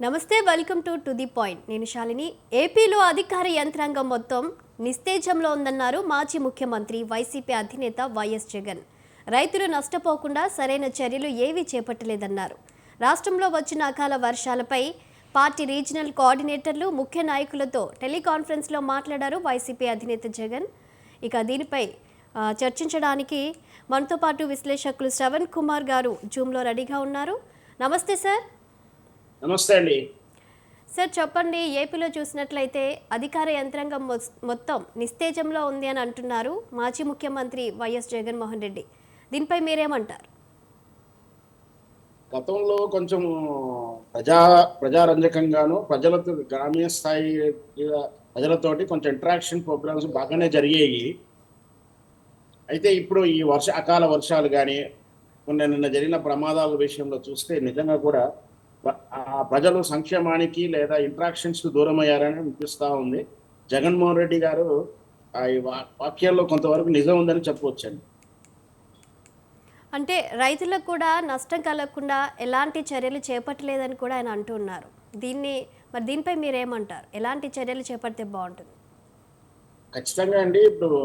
నమస్తే, welcome to the point. నేను శాలిని. ఏపీలో అధికార యంత్రాంగం మొత్తం నిస్తేజంలో ఉందన్నారు మాజీ ముఖ్యమంత్రి వైసీపీ అధినేత వైఎస్ జగన్. రైతులు నష్టపోకుండా సరైన చర్యలు ఏవీ చేపట్టలేదన్నారు. రాష్ట్రంలో వచ్చిన అకాల వర్షాలపై పార్టీ రీజనల్ కోఆర్డినేటర్లు ముఖ్య నాయకులతో టెలికాన్ఫరెన్స్లో మాట్లాడారు వైసీపీ అధినేత జగన్. ఇక దీనిపై చర్చించడానికి మనతో పాటు విశ్లేషకులు శ్రవణ్ కుమార్ గారు జూమ్లో రెడీగా ఉన్నారు. నమస్తే సార్. నమస్తే అండి. సార్ చెప్పండి, ఏపీలో చూసినట్లయితే అధికార యంత్రాంగం మొత్తం నిస్తేజంలో ఉంది అని అంటున్నారు మాజీ ముఖ్యమంత్రి వైఎస్ జగన్మోహన్ రెడ్డి. దీనిపై మీరేమంటారు? గతంలో కొంచెం ప్రజారంజకంగాను ప్రజలతో గ్రామీణ స్థాయి ప్రజలతోటి కొంచెం ఇంటరాక్షన్ ప్రోగ్రామ్స్ బాగానే జరిగాయి. అయితే ఇప్పుడు ఈ అకాల వర్షాలు కానీ నిన్న జరిగిన ప్రమాదాల విషయంలో చూస్తే నిజంగా కూడా ప్రజలు సంక్షేమానికి లేదా ఇంట్రాక్షన్స్ దూరం అయ్యారని అనిపిస్తూ ఉంది. జగన్మోహన్ రెడ్డి గారు ఈ వాక్యాల్లో కొంతవరకు నిజం ఉందని చెప్పవచ్చండి. అంటే రైతులకు కూడా నష్టం కలగకుండా ఎలాంటి చర్యలు చేపట్టలేదని కూడా ఆయన అంటున్నారు. దీనిపై మీరేమంటారు? ఎలాంటి చర్యలు చేపడితే బాగుంటుంది? ఖచ్చితంగా అండి. ఇప్పుడు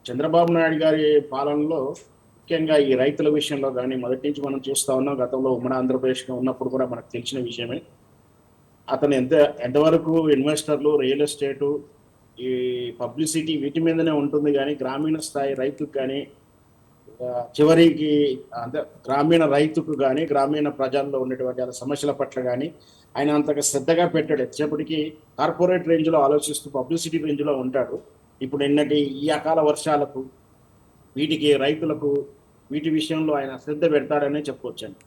చంద్రబాబు నాయుడు గారి పాలనలో ముఖ్యంగా ఈ రైతుల విషయంలో కానీ మొదటి నుంచి మనం చూస్తూ ఉన్నాం. గతంలో ఉమ్మడి ఆంధ్రప్రదేశ్లో ఉన్నప్పుడు కూడా మనకు తెలిసిన విషయమే. అతను ఎంతవరకు ఇన్వెస్టర్లు, రియల్ ఎస్టేటు, ఈ పబ్లిసిటీ వీటి మీదనే ఉంటుంది కానీ గ్రామీణ స్థాయి రైతుకు కానీ చివరికి అంటే గ్రామీణ రైతుకు కానీ గ్రామీణ ప్రజల్లో ఉన్నటువంటి సమస్యల పట్ల కానీ ఆయన అంతగా శ్రద్ధగా పెట్టాడు. ఎంతసేపటికి కార్పొరేట్ రేంజ్లో ఆలోచిస్తూ పబ్లిసిటీ రేంజ్లో ఉంటాడు. ఇప్పుడు నిన్నటి ఈ అకాల వర్షాలకు వీటికి రైతులకు వీటి విషయంలో ఆయన శ్రద్ధ పెడతాడనే చెప్పవచ్చండి.